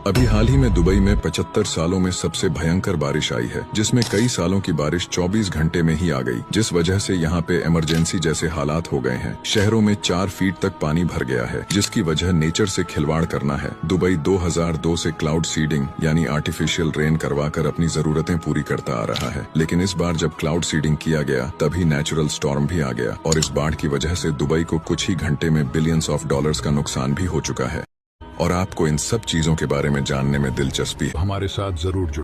अभी हाल ही में दुबई में 75 सालों में सबसे भयंकर बारिश आई है, जिसमें कई सालों की बारिश 24 घंटे में ही आ गई, जिस वजह से यहाँ पे इमरजेंसी जैसे हालात हो गए हैं। शहरों में 4 फीट तक पानी भर गया है, जिसकी वजह नेचर से खिलवाड़ करना है। दुबई 2002 से क्लाउड सीडिंग यानी आर्टिफिशियल रेन करवाकर अपनी जरूरतें पूरी करता आ रहा है, लेकिन इस बार जब क्लाउड सीडिंग किया गया तभी नेचुरल स्टॉर्म भी आ गया और इस बाढ़ की वजह से दुबई को कुछ ही घंटे में बिलियंस ऑफ डॉलर्स का नुकसान भी हो चुका है। और आपको इन सब चीजों के बारे में जानने में दिलचस्पी है, हमारे साथ जरूर जुड़े।